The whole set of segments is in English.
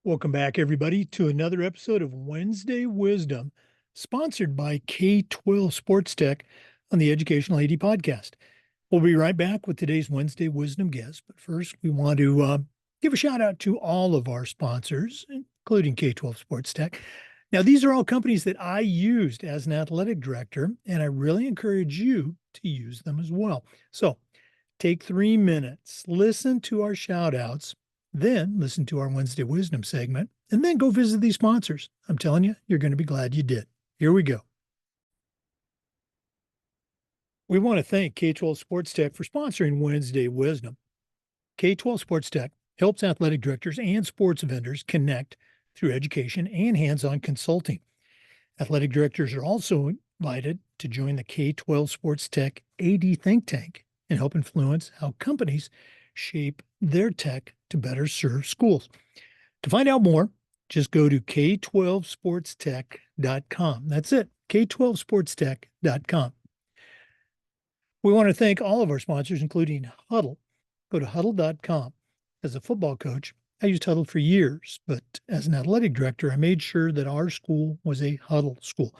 Welcome back, everybody, to another episode of Wednesday Wisdom, sponsored by K-12 Sports Tech on the Educational AD Podcast. We'll be right back with today's Wednesday Wisdom guest. But first, we want to give a shout out to all of our sponsors, including K-12 Sports Tech. Now, these are all companies that I used as an athletic director, and I really encourage you to use them as well. So take 3 minutes, listen to our shout outs, then listen to our Wednesday Wisdom segment, and then go visit these sponsors. I'm telling you, you're going to be glad you did. Here we go. We want to thank K-12 Sports Tech for sponsoring Wednesday Wisdom. K-12 Sports Tech helps athletic directors and sports vendors connect through education and hands-on consulting. Athletic directors are also invited to join the K-12 Sports Tech AD Think Tank and help influence how companies shape their tech to better serve schools. To find out more, just go to k12sportstech.com. That's it, k12sportstech.com. We want to thank all of our sponsors, including Huddle. Go to huddle.com. As a football coach, I used Huddle for years, but as an athletic director, I made sure that our school was a Huddle school.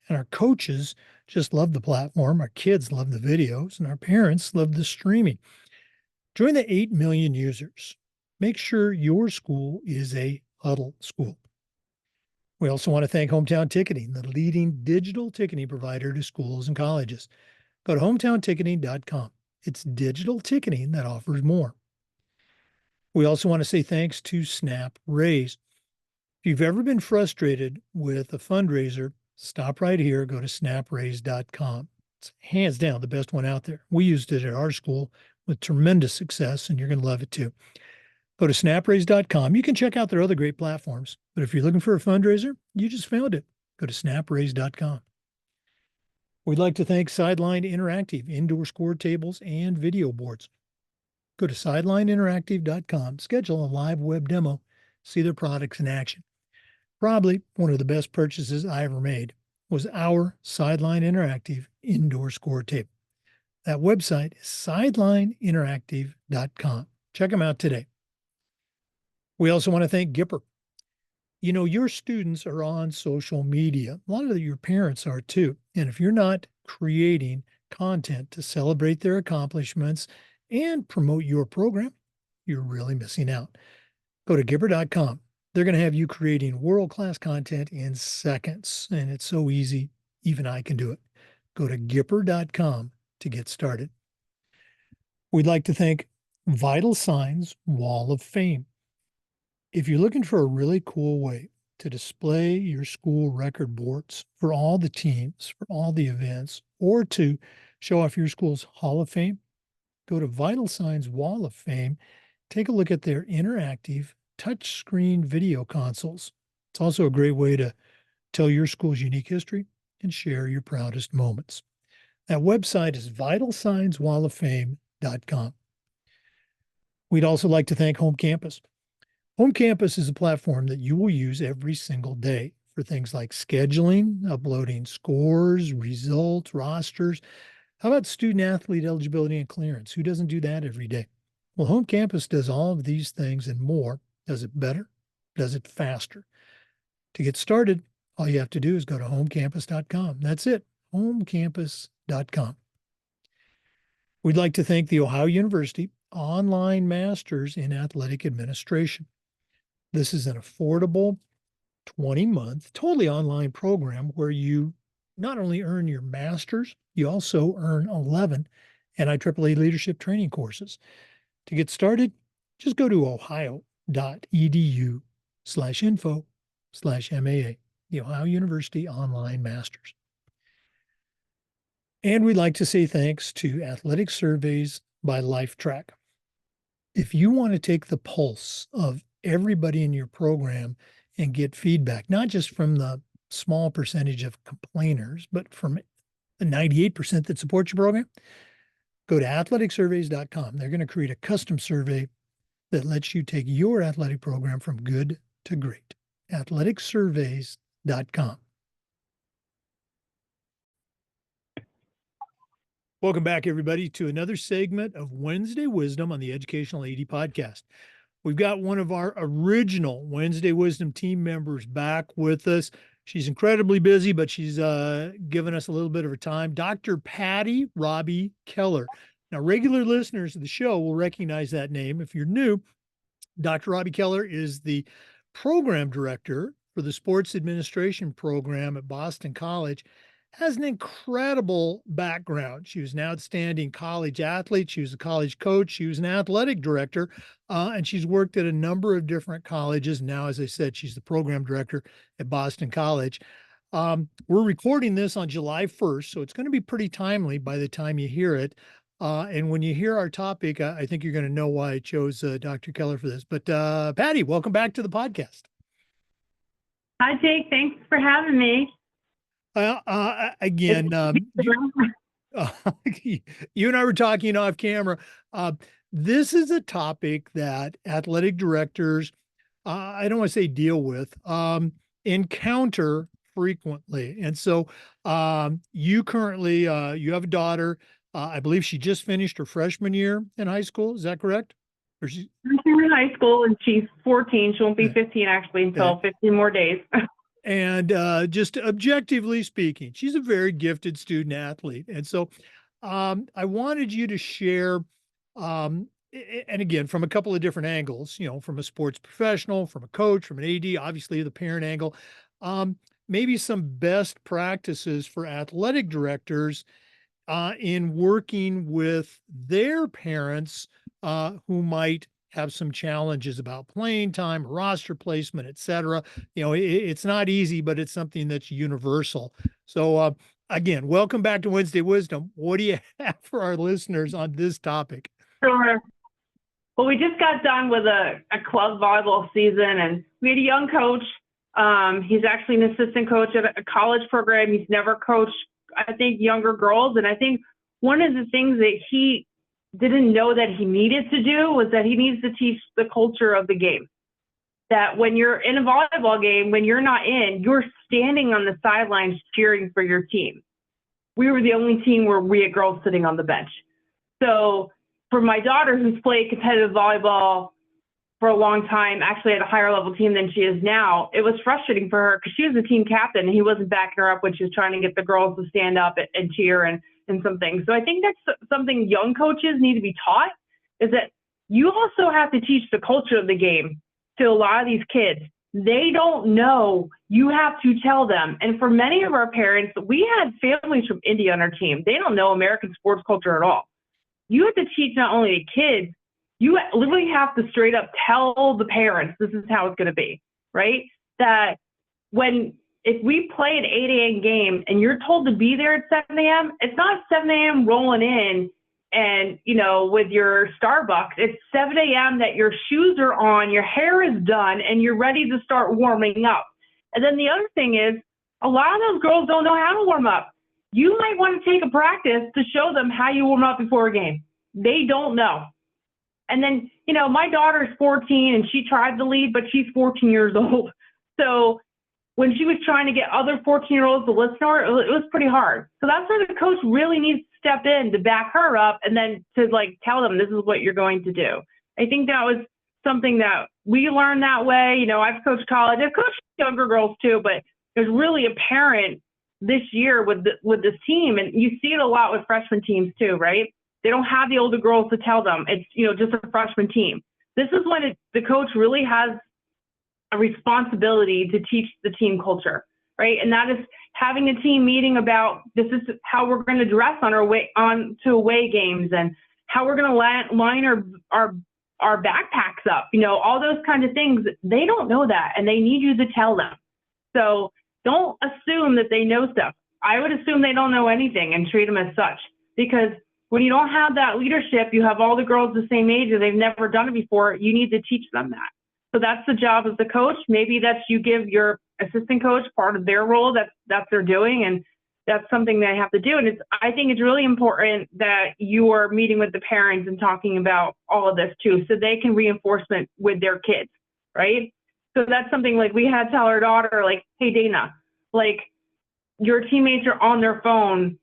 And our coaches just loved the platform, our kids loved the videos, and our parents loved the streaming. Join the 8 million users. Make sure your school is a Huddle school. We also want to thank Hometown Ticketing, the leading digital ticketing provider to schools and colleges. Go to hometownticketing.com. It's digital ticketing that offers more. We also want to say thanks to Snap Raise. If you've ever been frustrated with a fundraiser, stop right here. Go to snapraise.com. It's hands down the best one out there. We used it at our school with tremendous success, and you're going to love it too. Go to snapraise.com. You can check out their other great platforms, but if you're looking for a fundraiser, you just found it. Go to snapraise.com. We'd like to thank Sideline Interactive, indoor score tables and video boards. Go to sidelineinteractive.com, schedule a live web demo, see their products in action. Probably one of the best purchases I ever made was our Sideline Interactive indoor score table. That website is sidelineinteractive.com. Check them out today. We also want to thank Gipper. You know, your students are on social media. A lot of your parents are too. And if you're not creating content to celebrate their accomplishments and promote your program, you're really missing out. Go to Gipper.com. They're going to have you creating world-class content in seconds. And it's so easy, even I can do it. Go to Gipper.com to get started. We'd like to thank Vital Signs Wall of Fame. If you're looking for a really cool way to display your school record boards for all the teams, for all the events, or to show off your school's Hall of Fame, go to Vital Signs Wall of Fame. Take a look at their interactive touchscreen video consoles. It's also a great way to tell your school's unique history and share your proudest moments. That website is vitalsignswalloffame.com. We'd also like to thank Home Campus. Home Campus is a platform that you will use every single day for things like scheduling, uploading scores, results, rosters. How about student athlete eligibility and clearance? Who doesn't do that every day? Well, Home Campus does all of these things and more. Does it better? Does it faster? To get started, all you have to do is go to homecampus.com. That's it, homecampus.com. We'd like to thank the Ohio University Online Masters in Athletic Administration. This is an affordable 20-month, totally online program where you not only earn your master's, you also earn 11 NIAAA leadership training courses. To get started, just go to ohio.edu/info/MAA, the Ohio University Online Masters. And we'd like to say thanks to Athletic Surveys by LifeTrack. If you want to take the pulse of everybody in your program and get feedback, not just from the small percentage of complainers, but from the 98% that support your program, go to athleticsurveys.com. They're going to create a custom survey that lets you take your athletic program from good to great. athleticsurveys.com. Welcome back, everybody, to another segment of Wednesday Wisdom on the Educational AD Podcast. We've got one of our original Wednesday Wisdom team members back with us. She's incredibly busy, but she's given us a little bit of her time. Dr. Patty Raube-Keller. Now, regular listeners of the show will recognize that name. If you're new, Dr. Raube-Keller is the program director for the sports administration program at Boston College. Has an incredible background. She was an outstanding college athlete. She was a college coach. She was an athletic director, and she's worked at a number of different colleges. Now, as I said, she's the program director at Boston College. We're recording this on July 1st, so it's going to be pretty timely by the time you hear it. And when you hear our topic, I think you're going to know why I chose Dr. Keller for this. But Patty, welcome back to the podcast. Hi, Jake. Thanks for having me. Again, you and I were talking off camera. This is a topic that athletic directors, I don't want to say deal with, encounter frequently. And so you currently, you have a daughter. I believe she just finished her freshman year in high school. Is that correct? Or she's in high school and she's 14. She won't be 15 actually until 15 more days. And just objectively speaking, she's a very gifted student athlete. And so I wanted you to share, and again, from a couple of different angles, from a sports professional, from a coach, from an AD, obviously the parent angle, maybe some best practices for athletic directors in working with their parents who might have some challenges about playing time, roster placement, et cetera. It's not easy, but it's something that's universal. So again, welcome back to Wednesday Wisdom. What do you have for our listeners on this topic? Sure. Well, we just got done with a club volleyball season, and we had a young coach. He's actually an assistant coach at a college program. He's never coached, I think, younger girls. And I think one of the things that he didn't know that he needed to do was that he needs to teach the culture of the game. That when you're in a volleyball game, when you're not in, you're standing on the sidelines cheering for your team. We were the only team where we had girls sitting on the bench. So for my daughter, who's played competitive volleyball for a long time, actually at a higher level team than she is now, it was frustrating for her because she was the team captain and he wasn't backing her up when she was trying to get the girls to stand up and cheer and some things. So I think that's something young coaches need to be taught, is that you also have to teach the culture of the game to a lot of these kids. They don't know. You have to tell them. And for many of our parents, we had families from India on our team. They don't know American sports culture at all. You have to teach not only the kids, you literally have to straight up tell the parents this is how it's going to be, right? That if we play an 8 a.m. game and you're told to be there at 7 a.m., it's not 7 a.m. rolling in and, with your Starbucks. It's 7 a.m. that your shoes are on, your hair is done, and you're ready to start warming up. And then the other thing is, a lot of those girls don't know how to warm up. You might want to take a practice to show them how you warm up before a game. They don't know. And then, my daughter's 14 and she tried to lead, but she's 14 years old. So when she was trying to get other 14-year-olds to listen to her, it was pretty hard. So that's where the coach really needs to step in to back her up and then to tell them this is what you're going to do. I think that was something that we learned that way. I've coached college, I've coached younger girls too, but it was really apparent this year with this team. And you see it a lot with freshman teams too, right? They don't have the older girls to tell them. It's, just a freshman team. This is when the coach really has a responsibility to teach the team culture, right? And that is having a team meeting about this is how we're going to dress on our way on to away games and how we're going to line our backpacks up, all those kinds of things. They don't know that, and they need you to tell them. So don't assume that they know stuff. I would assume they don't know anything and treat them as such, because when you don't have that leadership, you have all the girls the same age and they've never done it before. You need to teach them that. So that's the job of the coach. Maybe that's you give your assistant coach part of their role that they're doing, and that's something they have to do. And I think it's really important that you are meeting with the parents and talking about all of this too, so they can reinforcement with their kids, right? So that's something we had to tell our daughter, hey, Dana, your teammates are on their phone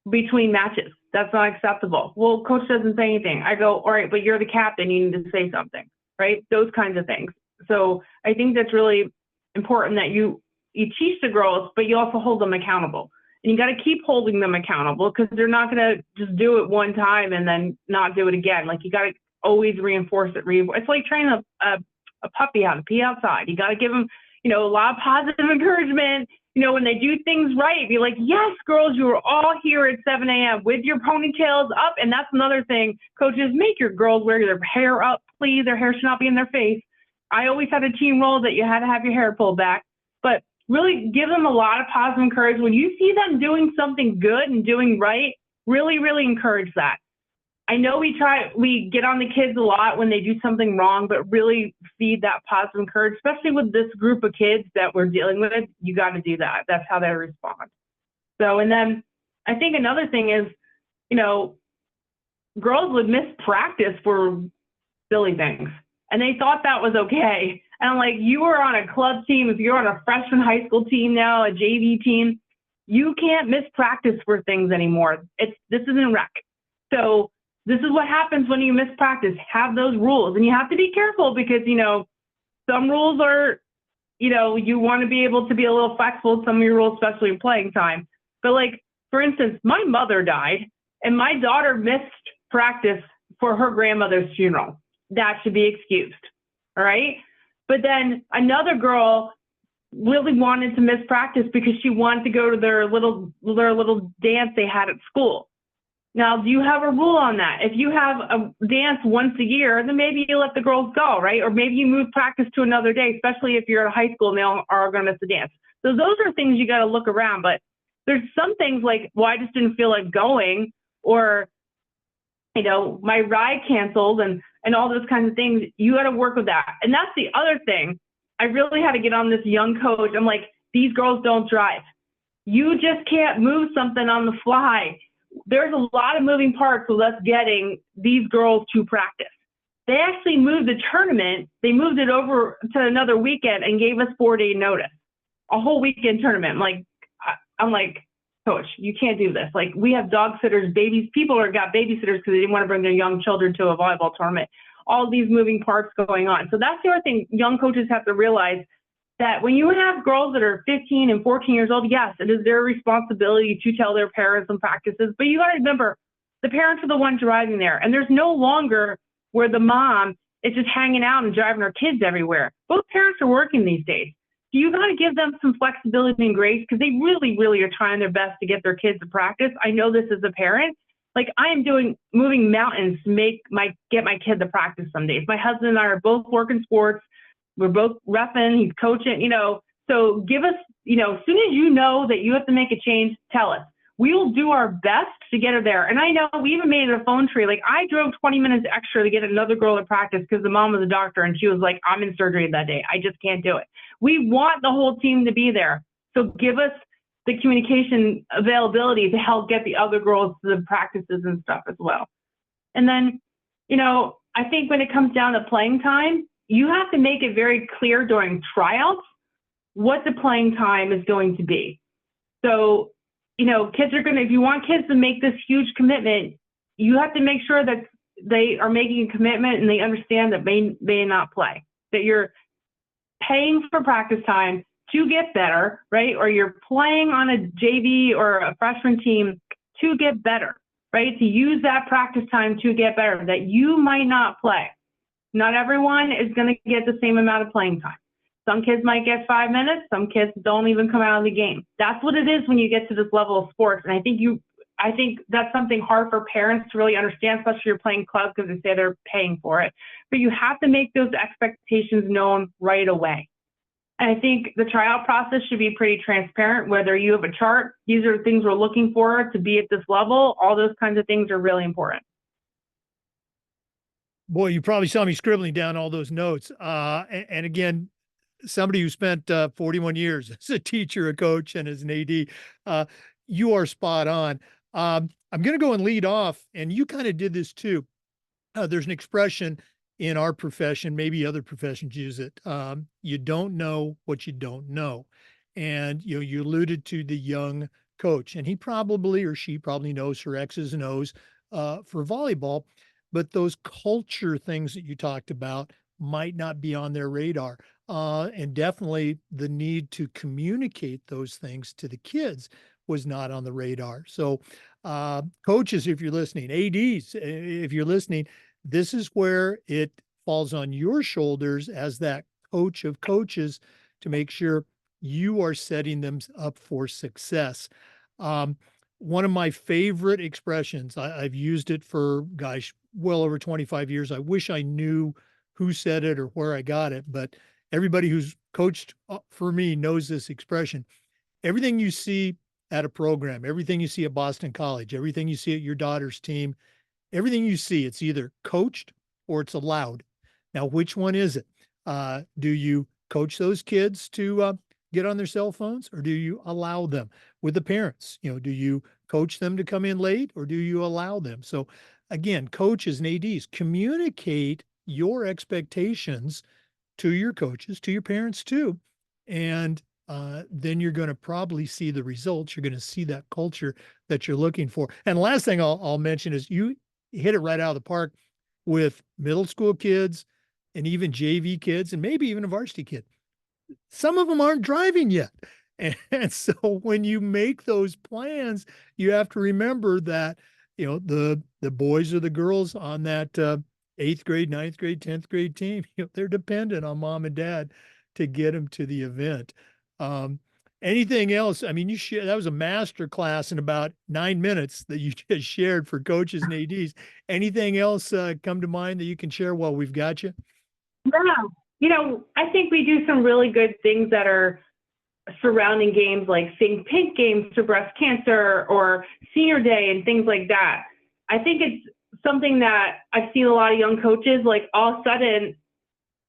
between matches. That's not acceptable. Well, coach doesn't say anything. I go, all right, but you're the captain. You need to say something, right? Those kinds of things. So I think that's really important that you teach the girls, but you also hold them accountable. And you got to keep holding them accountable because they're not going to just do it one time and then not do it again. Like you got to always reinforce it. It's like training a puppy how to pee outside. You got to give them, a lot of positive encouragement. When they do things right, be like, yes, girls, you are all here at 7 a.m. with your ponytails up. And that's another thing. Coaches, make your girls wear their hair up, please. Their hair should not be in their face. I always had a team rule that you had to have your hair pulled back. But really give them a lot of positive encouragement. When you see them doing something good and doing right, really, really encourage that. I know we get on the kids a lot when they do something wrong, but really feed that positive encouragement, especially with this group of kids that we're dealing with. You got to do that. That's how they respond. So, and then I think another thing is, girls would miss practice for silly things. And they thought that was okay. And I'm like, you were on a club team. If you're on a freshman high school team now, a JV team, you can't miss practice for things anymore. This isn't rec. So this is what happens when you miss practice. Have those rules. And you have to be careful because, some rules are, you want to be able to be a little flexible with some of your rules, especially in playing time. But like, for instance, my mother died and my daughter missed practice for her grandmother's funeral. That should be excused. All right. But then another girl really wanted to miss practice because she wanted to go to their little dance they had at school. Now, do you have a rule on that? If you have a dance once a year, then maybe you let the girls go, right? Or maybe you move practice to another day, especially if you're at high school and they all are going to miss the dance. So those are things you got to look around. But there's some things like, well, I just didn't feel like going, or, my ride canceled and all those kinds of things. You got to work with that. And that's the other thing. I really had to get on this young coach. I'm like, these girls don't drive. You just can't move something on the fly. There's a lot of moving parts with us getting these girls to practice. They actually moved the tournament. They moved it over to another weekend and gave us 4-day notice, a whole weekend tournament. I'm like, coach, you can't do this. Like, we have dog sitters, babies. People got babysitters because they didn't want to bring their young children to a volleyball tournament. All these moving parts going on. So that's the other thing young coaches have to realize, that when you have girls that are 15 and 14 years old, yes, it is their responsibility to tell their parents and practices. But you got to remember, the parents are the ones driving there. And there's no longer where the mom is just hanging out and driving her kids everywhere. Both parents are working these days. So you got to give them some flexibility and grace because they really, really are trying their best to get their kids to practice. I know this as a parent. Like, I am moving mountains to get my kid to practice some days. My husband and I are both working sports. We're both repping, he's coaching, so give us, as soon as you know that you have to make a change, tell us. We will do our best to get her there. And I know we even made it a phone tree. Like, I drove 20 minutes extra to get another girl to practice because the mom was a doctor and she was like, I'm in surgery that day. I just can't do it. We want the whole team to be there. So give us the communication availability to help get the other girls to the practices and stuff as well. And then, I think when it comes down to playing time, you have to make it very clear during tryouts what the playing time is going to be. So, kids are if you want kids to make this huge commitment, you have to make sure that they are making a commitment and they understand that they may not play, that you're paying for practice time to get better, right? Or you're playing on a JV or a freshman team to get better, right? To use that practice time to get better, that you might not play. Not everyone is going to get the same amount of playing time. Some kids might get 5 minutes. Some kids don't even come out of the game. That's what it is when you get to this level of sports. And I think that's something hard for parents to really understand, especially if you're playing clubs because they say they're paying for it. But you have to make those expectations known right away. And I think the tryout process should be pretty transparent, whether you have a chart, these are things we're looking for to be at this level. All those kinds of things are really important. Boy, you probably saw me scribbling down all those notes. And again, somebody who spent 41 years as a teacher, a coach, and as an AD, you are spot on. I'm going to go and lead off, and you kind of did this too. There's an expression in our profession, maybe other professions use it. You don't know what you don't know. And you alluded to the young coach, and he probably or she probably knows her X's and O's for volleyball. But those culture things that you talked about might not be on their radar. And definitely the need to communicate those things to the kids was not on the radar. So, coaches, if you're listening, ADs, if you're listening, this is where it falls on your shoulders as that coach of coaches to make sure you are setting them up for success. One of my favorite expressions, I've used it for, gosh, well over 25 years. I wish I knew who said it or where I got it, but everybody who's coached for me knows this expression. Everything you see at a program, everything you see at Boston College, everything you see at your daughter's team, everything you see, it's either coached or it's allowed. Now, which one is it? Do you coach those kids to get on their cell phones, or do you allow them? With the parents, do you coach them to come in late, or do you allow them? So again, coaches and ADs, communicate your expectations to your coaches, to your parents too. And then you're going to probably see the results. You're going to see that culture that you're looking for. And last thing I'll mention is you hit it right out of the park with middle school kids and even JV kids and maybe even a varsity kid. Some of them aren't driving yet. And so when you make those plans, you have to remember that, the boys or the girls on that 8th grade, 9th grade, 10th grade team, they're dependent on mom and dad to get them to the event. Anything else? I mean, that was a master class in about 9 minutes that you just shared for coaches and ADs. Anything else come to mind that you can share while we've got you? Yeah. I think we do some really good things that are surrounding games, like Think Pink games for breast cancer or senior day and things like that. I think it's something that I've seen a lot of young coaches, like all of a sudden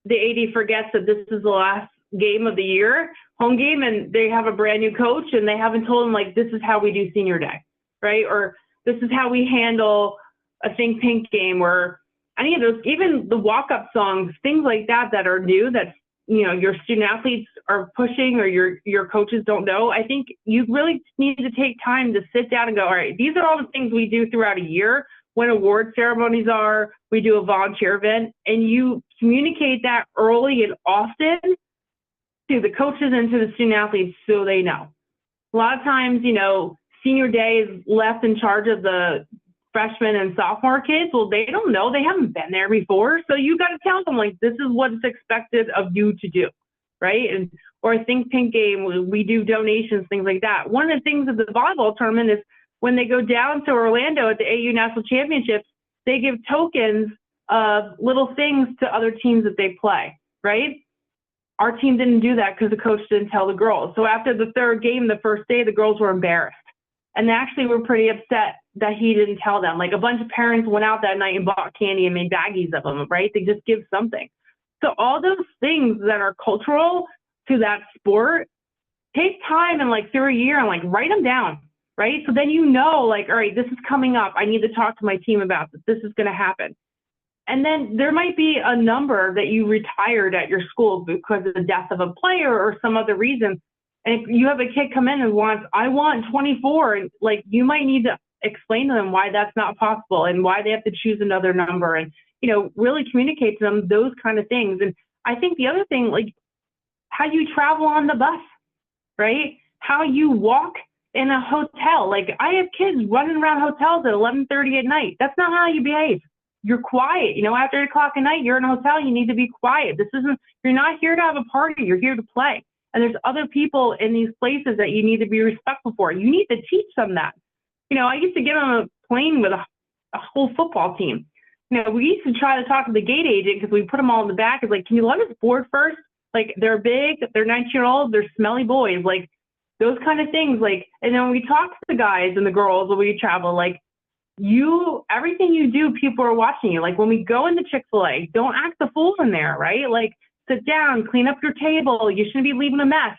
the AD forgets that this is the last game of the year, home game, and they have a brand new coach and they haven't told them, like, this is how we do senior day, right? Or this is how we handle a Think Pink game, or any of those, even the walk-up songs, things like that that are new that, your student athletes are pushing or your coaches don't know. I think you really need to take time to sit down and go, all right, these are all the things we do throughout a year. When award ceremonies are, we do a volunteer event, and you communicate that early and often to the coaches and to the student athletes so they know. A lot of times, senior day is left in charge of the freshmen and sophomore kids. Well, they don't know. They haven't been there before. So you got to tell them, like, this is what's expected of you to do, right? Or a Think Pink game, we do donations, things like that. One of the things of the volleyball tournament is when they go down to Orlando at the AU National Championships, they give tokens of little things to other teams that they play, right? Our team didn't do that because the coach didn't tell the girls. So after the third game, the first day, the girls were embarrassed. And they actually were pretty upset that he didn't tell them. Like, a bunch of parents went out that night and bought candy and made baggies of them, right? They just give something. So all those things that are cultural to that sport, take time and, like, through a year and, like, write them down, right? So then all right, this is coming up. I need to talk to my team about this. This is going to happen. And then there might be a number that you retired at your school because of the death of a player or some other reason. And if you have a kid come in and I want 24, and, like, you might need to explain to them why that's not possible and why they have to choose another number, and, really communicate to them those kind of things. And I think the other thing, like, how you travel on the bus, right? How you walk in a hotel. Like, I have kids running around hotels at 11:30 at night. That's not how you behave. You're quiet. After 8 o'clock at night, you're in a hotel, you need to be quiet. You're not here to have a party. You're here to play. And there's other people in these places that you need to be respectful for. You need to teach them that. I used to get on a plane with a whole football team. We used to try to talk to the gate agent because we put them all in the back. It's like, can you let us board first? Like, they're big, they're 19-year-olds, they're smelly boys, like, those kind of things. Like, and then when we talk to the guys and the girls when we travel, like, everything you do, people are watching you. Like, when we go into Chick-fil-A, don't act the fool in there, right? Like, sit down, clean up your table. You shouldn't be leaving a mess.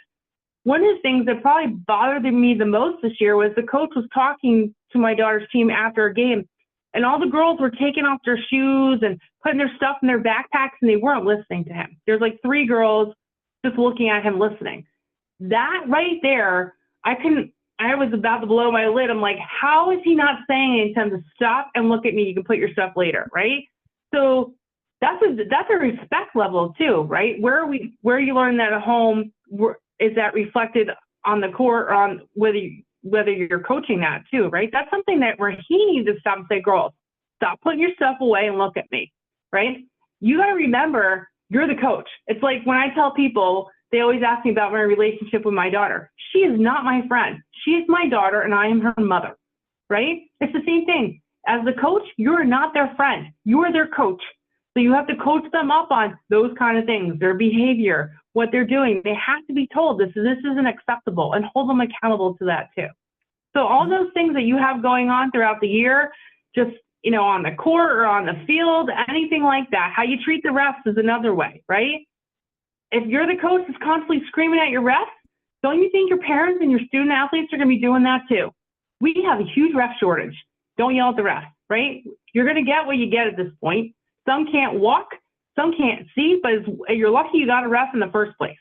One of the things that probably bothered me the most this year was the coach was talking to my daughter's team after a game, and all the girls were taking off their shoes and putting their stuff in their backpacks, and they weren't listening to him. There's like 3 girls just looking at him, listening. That right there, I was about to blow my lid. I'm like, how is he not saying anything to stop and look at me? You can put your stuff later, right? So that's a respect level too, right? Where you learn that at home, is that reflected on the court or on whether you're coaching that too, right? That's something that where he needs to stop and say, girls, stop putting your stuff away and look at me, right? You got to remember you're the coach. It's like when I tell people, they always ask me about my relationship with my daughter. She is not my friend. She is my daughter and I am her mother, right? It's the same thing. As the coach, you're not their friend. You're their coach. So you have to coach them up on those kind of things, their behavior, what they're doing. They have to be told this isn't acceptable and hold them accountable to that too. So all those things that you have going on throughout the year, just, on the court or on the field, anything like that, how you treat the refs is another way, right? If you're the coach that's constantly screaming at your refs, don't you think your parents and your student athletes are going to be doing that too? We have a huge ref shortage. Don't yell at the refs, right? You're going to get what you get at this point. Some can't walk, some can't see, but you're lucky you got a ref in the first place.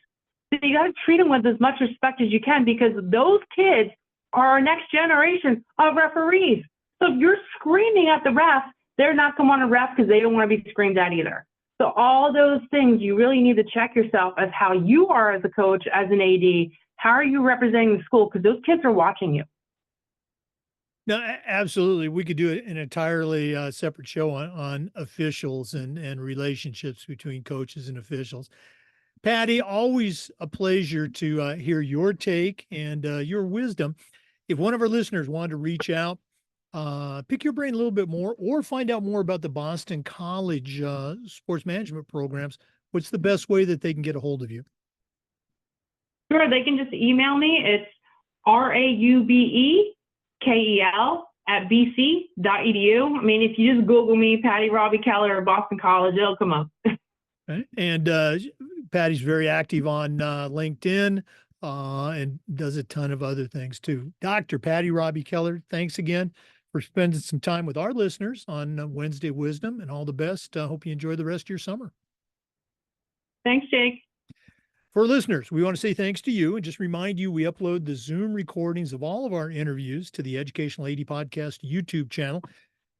So you got to treat them with as much respect as you can, because those kids are our next generation of referees. So if you're screaming at the ref, they're not going to want to ref because they don't want to be screamed at either. So all those things, you really need to check yourself as how you are as a coach, as an AD. How are you representing the school? Because those kids are watching you. No, absolutely. We could do an entirely separate show on officials and relationships between coaches and officials. Patty, always a pleasure to hear your take and your wisdom. If one of our listeners wanted to reach out, pick your brain a little bit more, or find out more about the Boston College sports management programs, what's the best way that they can get a hold of you? Sure, they can just email me. It's RAUBEKEL@bc.edu. I mean, if you just Google me, Patty Raube-Keller or Boston College, it'll come up. Okay. And Patty's very active on LinkedIn and does a ton of other things too. Dr. Patty Raube-Keller, thanks again for spending some time with our listeners on Wednesday Wisdom, and all the best. Hope you enjoy the rest of your summer. Thanks, Jake. For listeners, we want to say thanks to you and just remind you we upload the Zoom recordings of all of our interviews to the Educational AD Podcast YouTube channel.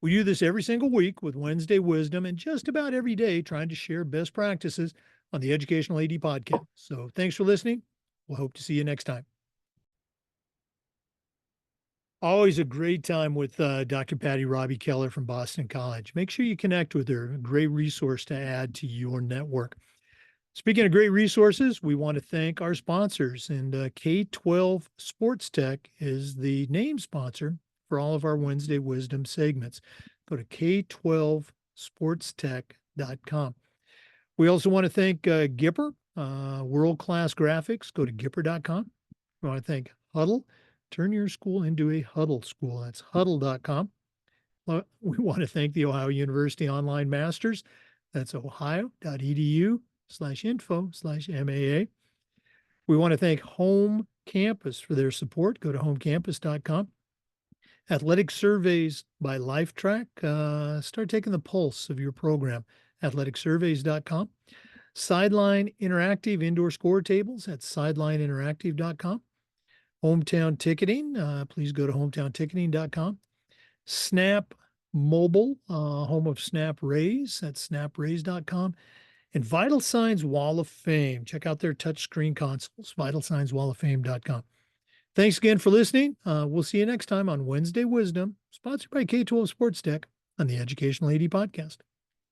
We do this every single week with Wednesday Wisdom, and just about every day trying to share best practices on the Educational AD Podcast. So thanks for listening. We'll hope to see you next time. Always a great time with Dr. Patty Raube-Keller from Boston College. Make sure you connect with her. A great resource to add to your network. Speaking of great resources, we want to thank our sponsors, and K12 Sports Tech is the name sponsor for all of our Wednesday Wisdom segments. Go to K12sportstech.com. We also want to thank Gipper, world-class graphics. Go to Gipper.com. We want to thank Huddle. Turn your school into a Huddle school. That's Huddle.com. We want to thank the Ohio University Online Masters. That's ohio.edu/info/MAA. We want to thank Home Campus for their support. Go to homecampus.com. Athletic Surveys by LifeTrack. Start taking the pulse of your program. Athleticsurveys.com. Sideline Interactive Indoor Score Tables at sidelineinteractive.com. Hometown Ticketing. Please go to hometownticketing.com. Snap Mobile, home of Snap Raise at snapraise.com. And Vital Signs Wall of Fame. Check out their touchscreen consoles, vitalsignswalloffame.com. Thanks again for listening. We'll see you next time on Wednesday Wisdom, sponsored by K12 Sports Tech on the Educational AD Podcast.